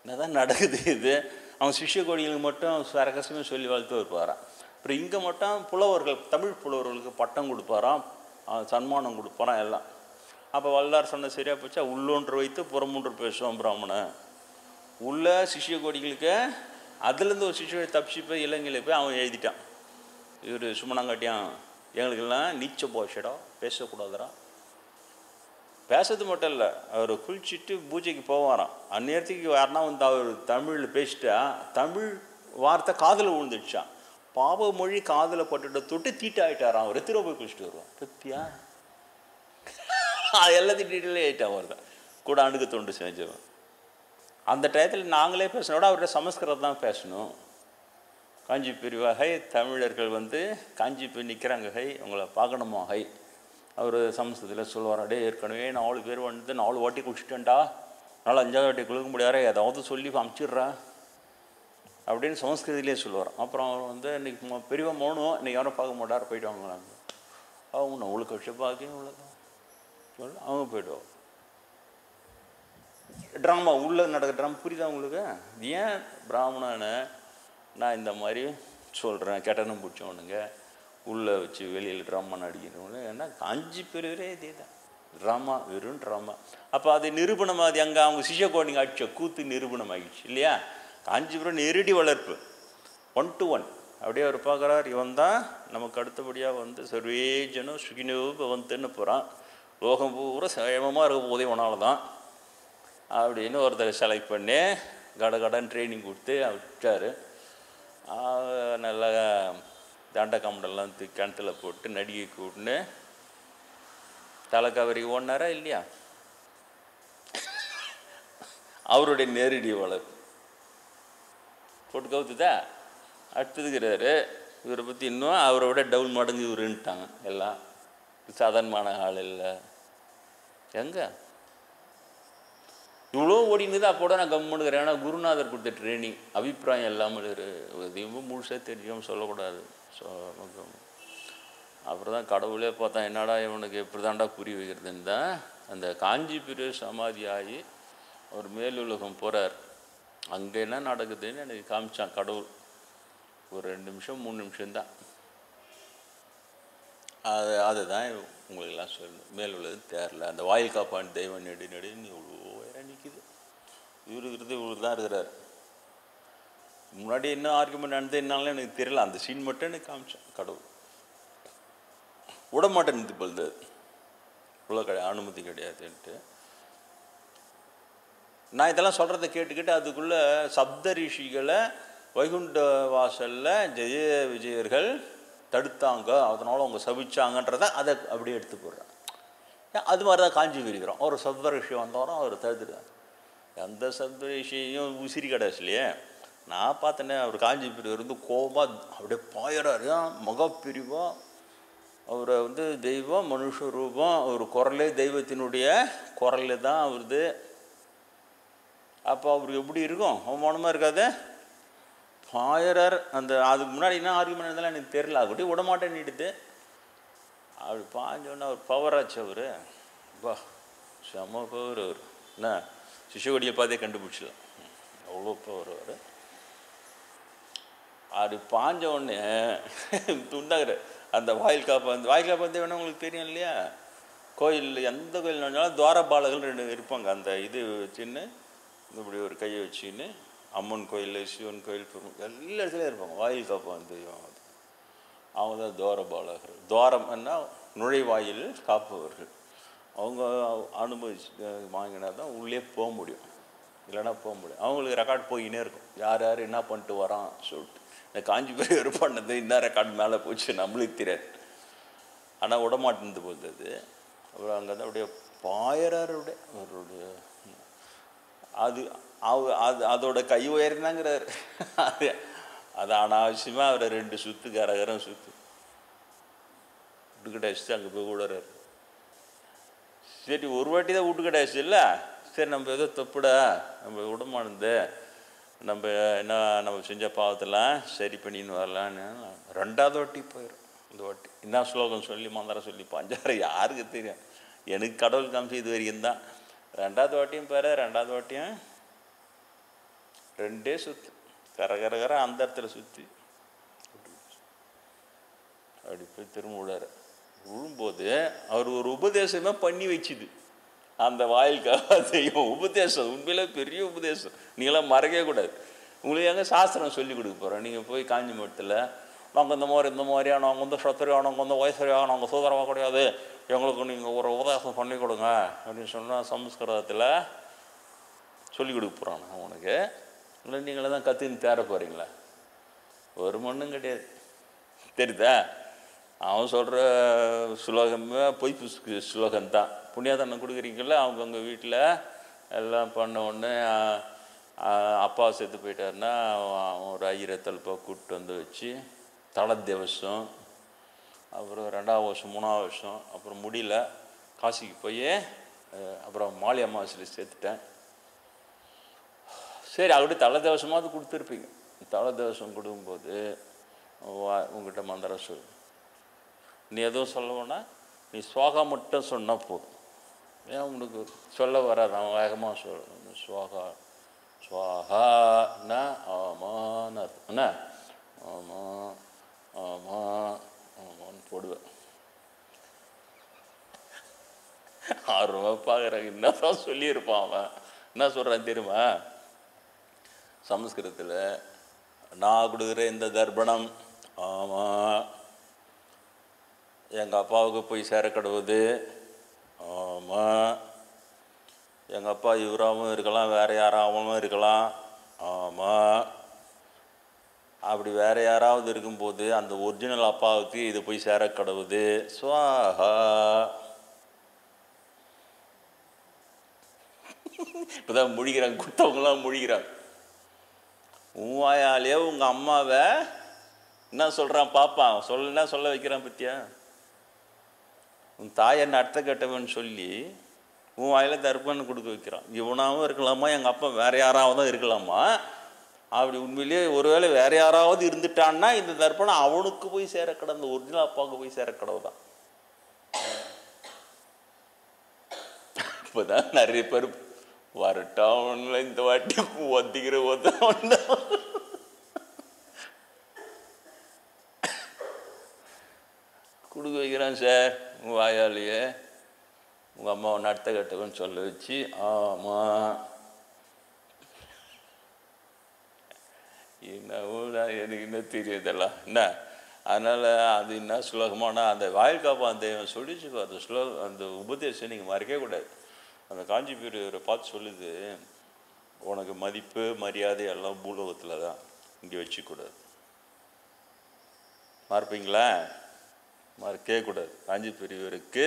என்னதான் நடக்குது இது? அவன் சிஷ்ய கோடிகளுக்கு மட்டும் ரகசியமே சொல்லி வளர்த்து வைப்பாரான். அப்புறம் இங்கே மட்டும் புலவர்கள், தமிழ் புலவர்களுக்கு பட்டம் கொடுப்பாராம், சன்மானம் கொடுப்பாராம் எல்லாம். அப்போ வல்லார் சொன்ன சரியாக போச்சா, உள்ளொன்று வைத்து புறமொன்று பேசுவோம் பிராமணன். உள்ள சிஷ்ய கோடிகளுக்கு அதுலேருந்து ஒரு சிஷ்ய தப்பிச்சு போய் இலங்கையில் போய் அவன் எழுதிட்டான். இவர் சுமணங்காட்டியான் எங்களுக்கெல்லாம் நீச்ச போஷடா, பேசக்கூடாதுடா. பேசுறது மட்டும் இல்லை, அவர் குளிச்சுட்டு பூஜைக்கு போவாராம். அந்நேரத்துக்கு யாருன்னா வந்து அவர் தமிழில் பேசிட்டா தமிழ் வார்த்தை காதில் விழுந்துடுச்சான். பாவ மொழி காதில் பட்டுட்ட தொட்டு தீட்டாயிட்டாராம். அவர் எத்திரோ போய் குளிச்சுட்டு வருவான். பத்தியா எல்லாத்தையும் டீட்டெயிலே ஆகிட்டான். அவர் தான் கூட அணுகு தொண்டு செஞ்சவன். அந்த டயத்தில் நாங்களே பேசணும்னா அவர்கிட்ட சமஸ்கிருதம் தான் பேசணும். காஞ்சி பிரிவா ஹை, தமிழர்கள் வந்து காஞ்சி போய் நிற்கிறாங்க ஹை, உங்களை பார்க்கணுமா ஹை. அவர் சமஸ்கிருதத்தில் சொல்லுவார், டே ஏற்கனவே 4 பேர் வந்து 4 வாட்டி குடிச்சிட்டேன்டா, அதனால் 5ஆவது வாட்டி குளிக்க முடியாத, ஏதாவது சொல்லி அமுச்சிடுறேன் அப்படின்னு சமஸ்கிருதிலே சொல்லுவார். அப்புறம் அவர் வந்து இன்றைக்கி பெரியவா மௌனம், இன்றைக்கி யாரும் பார்க்க மாட்டார், போய்ட்டு வாங்களாங்க. அவங்க உங்களுக்கு விஷயம் பார்க்க இவ்வளோதான் சொல்ல அவங்க போய்டுவோம். ட்ராமா உள்ளே நடக்கிற ட்ராமா புரியுதா உங்களுக்கு? ஏன் பிராமணனை நான் இந்த மாதிரி சொல்கிறேன், கெட்டனம் பிடிச்சவனுங்க உள்ளே வச்சு வெளியில் ட்ராமா நடிக்கிறவங்க. ஏன்னா காஞ்சி பெருவரே இதே தான், ட்ராமா, வெறும் ட்ராமா. அப்போ அது நிரூபணம், அது அங்கே அவங்க சிஷ்ய கோடிங்க ஆயிடுச்சு, கூத்து நிரூபணம் ஆகிடுச்சு இல்லையா? காஞ்சிபுரம் நேரடி வளர்ப்பு, 1 to 1. அப்படியே அவர் பார்க்குறார், இவன் தான் நமக்கு அடுத்தபடியாக வந்து சர்வேஜனும் சுகினோ பவந்துன்னு போகிறான், லோகம் பூரா சேமமாக இருக்க போதே உனால தான் அப்படின்னு ஒருத்தர் செலக்ட் பண்ணி கடகடன் ட்ரைனிங் கொடுத்து விட்டார். நல்லா தண்ட கம்பெல்லாம் கிணத்துல போட்டு நடிகை கூட்டுன்னு தலைக்கவரி ஓடினாரா இல்லையா? அவருடைய நேரடி வளர்ப்பு போட்டு கவுத்துதா அடுத்ததுக்கிறாரு. இவரை பற்றி இன்னும் அவரை விட டவுன் மடங்கு இவருன்ட்டாங்க எல்லாம். சாதாரணமான ஆள் இல்லை. எங்கே இவ்வளோ ஓடினது அப்போட நான் கம்முனுக்கிறேன். ஏன்னா குருநாதர் கொடுத்த ட்ரைனிங், அபிப்பிராயம் இல்லாமல் எதையும் முழுசாக தெரியாமல் சொல்லக்கூடாது. ஸோ அப்புறம் தான் கடவுளே பார்த்தா என்னடா இவனுக்கு எப்படி தாண்டா புரிய வைக்கிறதுன்னு தான் அந்த காஞ்சி பிரிய சமாதி ஆகி அவர் மேலுலகம் போகிறார். அங்கே என்ன நடக்குதுன்னு எனக்கு காமிச்சான் கடவுள். ஒரு 2 நிமிஷம் 3 நிமிஷம்தான். அதுதான் உங்களுக்கெல்லாம் சொல்லணும். மேலுலகம் தேரல அந்த வாயில் காப்பான் தெய்வம் நெடு நெடுன்னு இவ்வளோ நிற்கிது. இவருக்கு இவ்வளோ தான் இருக்கிறார். முன்னாடி என்ன ஆர்குமெண்ட் நடந்தது என்னாலும் எனக்கு தெரியல. அந்த சீன் மட்டும் எனக்கு காமிச்சேன் கடவுள். விடமாட்டேன் இது பொழுது இவ்வளோ அனுமதி கிடையாதுன்ட்டு. நான் இதெல்லாம் சொல்கிறத கேட்டுக்கிட்டு அதுக்குள்ளே சப்த ரிஷிகளை வைகுண்ட வாசலில் ஜெய விஜயர்கள் தடுத்தாங்க, அதனால் அவங்க சபிச்சாங்கன்றதை அதை அப்படியே எடுத்து போடுறேன். அது மாதிரி தான் காஞ்சி விரிக்கிறோம். ஒரு சப்த ரிஷி வந்தோரம் அவர் தடுத்துருக்காங்க. எந்த சப்த ரிஷியும் உசிரி கிடையாதுலையே. நான் பார்த்தேனே அவர் காஞ்சி பிரிவர் வந்து கோபமாக அப்படியே பாயறாரு. மகப்பிரிவாக அவரை வந்து தெய்வம் மனுஷ ரூபம், அவர் குரலே தெய்வத்தினுடைய குரல் தான் அவருது. அப்போ அவருக்கு எப்படி இருக்கும்? அவமானமாக இருக்காது? பாயறார். அந்த அதுக்கு முன்னாடி என்ன ஆர்குமெண்ட் இருந்தாலும் எனக்கு தெரியல. அப்படி விடமாட்டேன்னு நீடுது. அப்படி பாஞ்சோன்னா அவர் பவராச்சு. அவர் வா செம பவர். அவர் என்ன சிசுகடியை பார்த்தே கண்டுபிடிச்சலாம், அவ்வளோ பவர். அவர் அப்படி பாஞ்ச உடனே துண்டாகிற அந்த வாயில் காப்பாந்து வேணா உங்களுக்கு தெரியும் இல்லையா? கோயில் எந்த கோயில் நடந்தாலும் துவாரபாலகர்கள் 2 இருப்பாங்க. அந்த இது வச்சுன்னு இப்படி ஒரு கையை வச்சுன்னு அம்மன் கோயில், சிவன் கோயில், எல்லா இடத்துலையும் இருப்பாங்க வாயில் காப்பான் தெய்வம். அது அவங்க தான் துவாரபாலகர்கள். துவாரம்னா நுழைவாயில் காப்பவர்கள். அவங்க அனுபவிச்சு வாங்கினா தான் உள்ளே போக முடியும், இல்லைன்னா போக முடியும். அவங்களுக்கு ரெக்கார்ட் போயின்னே இருக்கும், யார் யார் என்ன பண்ணிட்டு வரான் சொல்லிட்டு. இந்த காஞ்சி பெரியவர் பண்ணது இன்னும் ரெக்கார்டு மேலே போச்சு, நம்மளுக்கு தெரியாது. ஆனால் விடமாட்டேன்னு போகுது அது. அப்புறம் அங்கே தான் அப்படியே பாயறாருடைய அவருடைய அது அதோட கை உயர்ந்தாங்கிறார். அது அனாவசியமாக அவரை 2 சுற்று கரகரம் சுற்று வீட்டுக்கிட்ட அடிச்சுட்டு அங்கே போய் விடுறாரு. சரி ஒரு வாட்டி தான் வீட்டுக்கிட்ட அடிச்சு இல்லை, சரி நம்ம ஏதோ தப்புடா, நம்ம விடமானது, நம்ம நம்ம செஞ்ச பாவத்தெல்லாம் சரி பண்ணின்னு வரலான்னு 2ஆவது வாட்டி போயிடும். இந்த வாட்டி என்ன ஸ்லோகம் சொல்லி மந்திரம் சொல்லி பாஞ்சாரு யாருக்கு தெரியும். எனக்கு கடவுள் காமிச்சு இது வரைக்கும் தான். 2வது வாட்டியும் பாரு, 2வது வாட்டியும் 2 சுற்று கர அந்த இடத்துல சுற்றி அப்படி போய் திரும்ப விடாரு. விழும்போது அவர் ஒரு உபதேசமே பண்ணி வச்சுது. அந்த வாயிலுக்காக செய்யும் உபதேசம் உண்மையில பெரிய உபதேசம். நீங்களாம் மறக்கவே கூடாது. உங்களுக்கு எங்கே சாஸ்திரம் சொல்லி கொடுக்க போகிறோம். நீங்கள் போய் காஞ்சி மட்டத்தில் நாங்கள் இந்த மாதிரியா, நாங்கள் வந்து சத்திரியா, நாங்கள் வந்து வயசரியா, நாங்கள் சோதரமாக கிடையாது, எங்களுக்கு நீங்கள் ஒரு உபதேசம் பண்ணி கொடுங்க அப்படின்னு சொன்னால் சமஸ்கிருதத்தில் சொல்லி கொடுக்க போகிறான். உனக்கு இல்லை நீங்களே தான் கற்றுன்னு தேர போகிறீங்களா? ஒரு மண்ணும் கிடையாது. தெரியுதா? அவன் சொல்கிற ஸ்லோகமே பொய் ஸ்லோகம்தான். புண்ணியாதனம் கொடுக்குறீங்கள, அவங்கவுங்க வீட்டில் எல்லாம் பண்ண உடனே அப்பா செத்து போயிட்டாருன்னா ஒரு ஐயரத்தல்ப்பா கூப்பிட்டு வந்து வச்சு தலை திவசம், அப்புறம் 2வது வருஷம் 3வது வருஷம், அப்புறம் முடியல காசிக்கு போய் அப்புறம் மாலி அமாவாசையில் சேர்த்துட்டேன். சரி, அப்படி தலை திவசமாவது கொடுத்துருப்பீங்க. தலை திவசம் கொடுக்கும்போது உங்கள்கிட்ட மந்திரம் சொல்லு. நீ எதுவும் சொல்ல வேணா, நீ ஸ்வாகா மட்டும் சொன்னால் போதும். ஏன் உனக்கு சொல்ல வராது, அவன் வேகமாக சொல்ல. ஸ்வாகா ஸ்வாஹான்னா ஆமான்னு அர்த்தம். என்ன ஆமாம் ஆமாம் ஆமான்னு போடுவேன். ஆர்வமாக பார்க்குறாங்க, என்னதான் சொல்லியிருப்பான் அவன். என்ன சொல்கிறான் தெரியுமா? சமஸ்கிருதத்தில் நான் கொடுக்குற இந்த தர்ப்பணம் ஆமாம் எங்கள் அப்பாவுக்கு போய் சேர கடவுது. ஆமாம் எங்கள் அப்பா இவராகவும் இருக்கலாம், வேறு யாராகவும் இருக்கலாம். ஆமாம் அப்படி வேறு யாராவது இருக்கும்போது அந்த ஒரிஜினல் அப்பாவுக்கு இது போய் சேர கடவுது. ஸ்வாஹா. இப்போதான் முழிக்கிறாங்க, கொடுத்தவங்களாம் முழிக்கிறாங்க. உவாயாலே உங்கள் அம்மாவை என்ன சொல்கிறான் பாப்பான், என்ன சொல்ல வைக்கிறான் பத்தியா? உன் தாய் என்ன அர்த்த கட்டவன்னு சொல்லி உன் வாயில தர்ப்பணம் கொடுக்க வைக்கிறான். இவனாகவும் இருக்கலாமா, எங்கள் அப்பா வேறு யாராவது இருக்கலாமா? அப்படி உண்மையிலேயே ஒருவேளை வேறு யாராவது இருந்துட்டான்னா இந்த தர்ப்பணம் அவனுக்கு போய் சேர கடந்த ஒரிஜினல் அப்பாவுக்கு போய் சேர கடவுதான். இப்போதான் நிறைய பேர் வரட்டான்ல இந்த வாட்டி ஒத்திக்கிற ஒத்த கொடுக்க வைக்கிறான். சார் உங்கள் வாயாலேயே உங்கள் அம்மாவை நடத்த கட்டவன்னு சொல்ல வச்சு ஆமாம் என்ன எனக்கு என்ன தெரியுதெல்லாம் என்ன. அதனால் அது என்ன ஸ்லோகமான அந்த வாயில் காப்பான் தெய்வம் சொல்லிச்சுக்கோ. அந்த அந்த உபதேசம் நீங்கள் மறக்கவே கூடாது. அந்த காஞ்சி பெரியவரை பார்த்து சொல்லுது, உனக்கு மதிப்பு மரியாதை எல்லாம் பூலோகத்தில் தான், இங்கே வச்சுக்கூடாது. மறப்பீங்களா? மறக்கவே கூடாது. காஞ்சி பெரியவருக்கு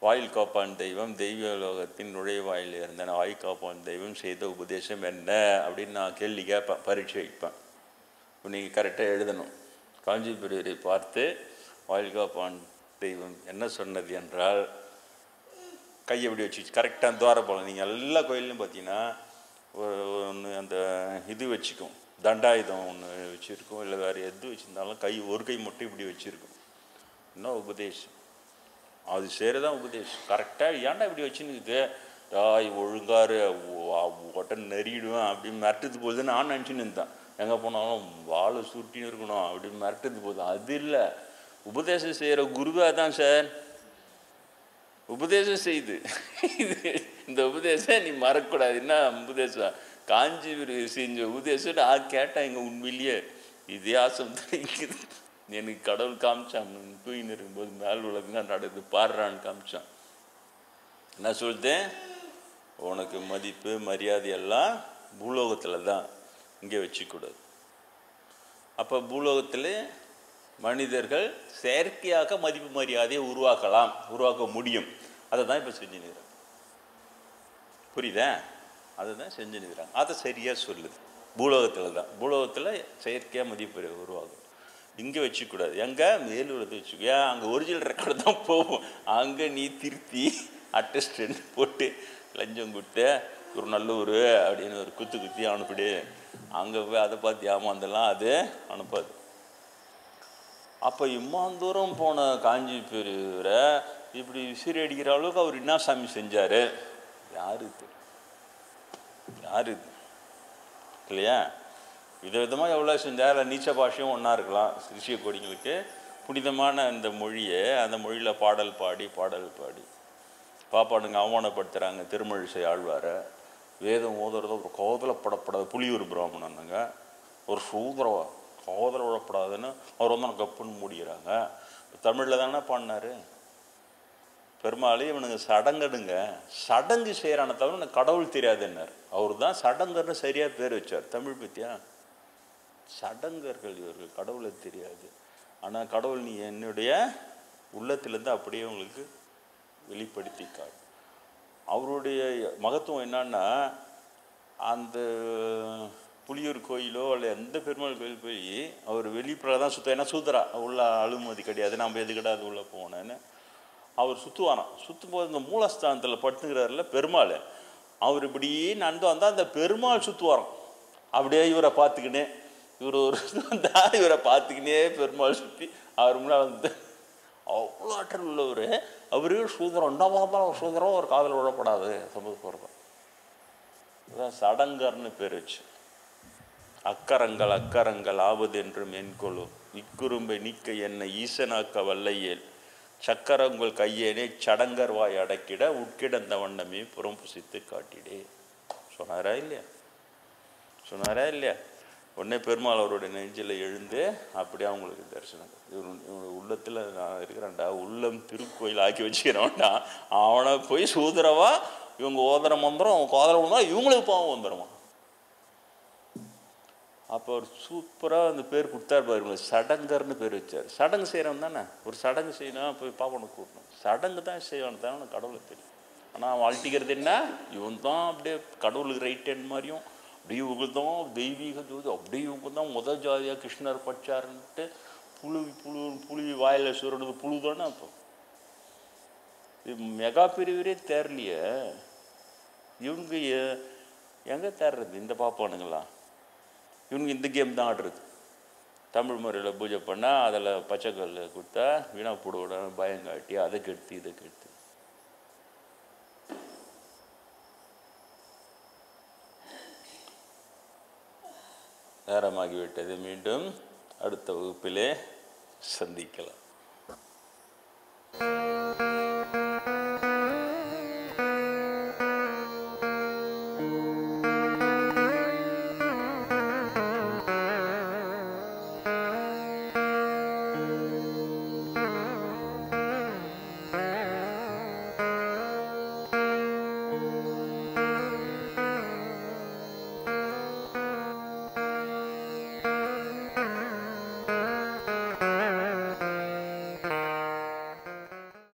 வாயில் காப்பான் தெய்வம் தெய்வ லோகத்தின் நுழைவாயில் இருந்தேன், வாயில் காப்பான் தெய்வம் செய்த உபதேசம் என்ன அப்படின்னு நான் கேள்வி கேட்பேன், பரீட்சை வைப்பேன். இப்போ நீங்கள் கரெக்டாக எழுதணும். காஞ்சி பெரியவரை பார்த்து வாயில் காப்பான் தெய்வம் என்ன சொன்னது என்றால், கையை எப்படி வச்சு கரெக்டாக துவாரப்பாலம். நீங்கள் எல்லா கோயிலையும் பார்த்தீங்கன்னா ஒன்று அந்த இது வச்சுக்கும், தண்டாயுதம் ஒன்று வச்சுருக்கோம், இல்லை வேறு எது வச்சுருந்தாலும் கை ஒரு கை மட்டும் இப்படி வச்சுருக்கும். என்ன உபதேசம் அது சேருதான் உபதேசம். கரெக்டாக ஏன்டா இப்படி வச்சுன்னு ராய் ஒழுங்காரு உடனே நெறிடுவேன் அப்படின்னு மிரட்டுது போகுது. நான் நினச்சின்னு இருந்தேன், எங்கே போனாலும் வாழை சுருட்டின்னு இருக்கணும் அப்படின்னு மிரட்டுது போகுது. அது இல்லை, உபதேசம் செய்கிற குருவாக தான் சார் உபதேசம் செய்து. இந்த உபதேசம் நீ மறக்கக்கூடாது. என்ன உபதேசம்? காஞ்சி செஞ்ச உபதேசம் நான் கேட்டேன். எங்கள் உண்மையிலேயே இதிகாசம் தெரியுது. எனக்கு கடவுள் காமிச்சான், தூயின்னு இருக்கும்போது மேல் உலகங்க நடக்குது பாடுறான்னு காமிச்சான். என்ன சொல்லிட்டேன்? உனக்கு மதிப்பு மரியாதை எல்லாம் பூலோகத்தில் தான், இங்கே வச்சுக்கூடாது. அப்போ பூலோகத்தில் மனிதர்கள் செயற்கையாக மதிப்பு மரியாதையை உருவாக்க முடியும். அதை தான் இப்போ செஞ்சுனுக்கிறாங்க. புரியுதா? அதை தான் செஞ்சுனுக்கிறாங்க. அதை சரியாக சொல்லுது. பூலோகத்தில் தான், பூலோகத்தில் செயற்கையாக மதிப்பு உருவாகும். இங்கே வச்சுக்கூடாது. எங்கே? மேலூரத்தை வச்சுக்கோ. ஏன்? அங்கே ஒரிஜினல் ரெக்கார்டு தான் போகும். அங்கே நீ திருத்தி அட்டஸ்டன்ட் போட்டு லஞ்சம் கொடுத்து ஒரு நல்லூர் அப்படின்னு ஒரு குத்தி அனுப்பிடு. அங்கே போய் அதை பார்த்து ஏமாந்தெல்லாம் அது அனுப்பாது. அப்போ இம்மாந்தூரம் போன காஞ்சி பெரியவரை இப்படி விசிறி அடிக்கிற அளவுக்கு அவர் என்ன சாமி செஞ்சார்? யாரு யாரு இல்லையா? விதவிதமாக எவ்வளோ செஞ்சார். நீச்ச பாஷையும் ஒன்றா இருக்கலாம். ரிஷிய கொடிங்களுக்கு புனிதமான அந்த மொழியை, அந்த மொழியில் பாடல் பாடி பாப்பாடுங்க அவமானப்படுத்துகிறாங்க. திருமழிசை ஆழ்வாரை வேதம் ஓதுறத ஒரு கோதலப்படப்படாது. புலியூர் பிராமணனுங்க ஒரு சூதரவா கோதல விடப்படாதுன்னு அவர் வந்து கப்புன்னு மூடிக்கிறாங்க. தமிழில் தானே பாடினார் பெருமாள். இவனுங்க சடங்குடுங்க, சடங்கு செய்கிறான தவிர எனக்கு கடவுள் தெரியாதுன்னார். அவர் தான் சடங்குன்னு சரியாக பேர் வச்சார். தமிழ் பற்றியா? சடங்கர்கள் இவர்கள், கடவுளை தெரியாது. ஆனால் கடவுள் நீ என்னுடைய உள்ளத்திலேருந்து அப்படியே உங்களுக்கு வெளிப்படுத்தி காட்டு. அவருடைய மகத்துவம் என்னன்னா, அந்த புலியூர் கோயிலோ இல்லை எந்த பெருமாள் கோயில் போய் அவர் வெளிப்பட தான் சுத்த. ஏன்னா சூத்திரா உள்ள அனுமதி கிடையாது, நம்ம எது கிடையாது உள்ளே போனேன்னு அவர் சுற்றுவாராம். சுற்றும் போது இந்த மூலஸ்தானத்தில் படுத்துக்கிறாருல பெருமாள், அவர் இப்படியே நடந்து வந்தால் அந்த பெருமாள் சுற்றுவாராம். அப்படியே இவரை பார்த்துக்கினே, இவர் ஒரு வந்தால் இவரை பார்த்துக்கினே பெருமாள் சுற்றி அவர் முன்னாடி வந்து அவ்வளோ ஆற்றல் உள்ளவர். அவரே சூதரம் உண்டாதான் சூதரம் ஒரு காதல் விடப்படாது சமூக போகிறோம். இதுதான் சடங்கர்னு பேர் வச்சு. அக்கரங்கள் ஆவது என்றும் என்கொள்ளு இக்குறும்பை நீக்க என்னை ஈசனாக்க வல்லையேல் சக்கரங்கள் கையேனே சடங்கர் வாய் அடக்கிட உட்கிடந்த வண்ணமே புறம் புசித்து காட்டிடே சொன்னாரா இல்லையா? உடனே பெருமாள் அவருடைய நெஞ்சில் எழுந்து அப்படியே அவங்களுக்கு தரிசனம். இவனுடைய உள்ளத்தில் நான் இருக்கிறேன்டா, உள்ளம் திருக்கோயில் ஆக்கி வச்சுக்கிறவன்டா, அவனை போய் சூதரவா இவங்க ஓதர மந்திரம் அவன் கோதரம் வந்தா இவங்களுக்கு பாவம் வந்துடுமா. அப்போ அவர் சூப்பராக அந்த பேர் கொடுத்தாரு பாருங்க, சடங்கர்னு பேர் வச்சார். சடங்கு செய்கிறவன் தானே, ஒரு சடங்கு செய்யணும் போய் பாப்பனை கூட்டணும். சடங்கு தான் செய்வானு தானே கடவுளை தெரியும். ஆனால் அவன் அழட்டிக்கிறது என்ன, இவன் தான் அப்படியே கடவுளுக்கு ரைட் ஹேண்ட் மாதிரியும் அப்படியே இவங்க தான் தெய்வீக ஜோதி, அப்படியே இவங்க தான் முதல் ஜாதியாக கிருஷ்ணர் பச்சாருன்ட்டு புளி வாயில் சுருடுறது புழு தானே. அப்போ மெகா பிரிவரே தேரலையே, இவங்க எங்கே தேர்றது இந்த பாப்பானுங்களா? இவனுக்கு இந்த கேம் தான் ஆடுறது. தமிழ் முறையில் பூஜை பண்ணால் அதில் பச்சைக்கல் கொடுத்தா வீணா போடுவோட பயங்காட்டி அதை கெடுத்து இதை கெடுத்து நேரமாகிவிட்டது. மீண்டும் அடுத்த வகுப்பிலே சந்திக்கலாம்.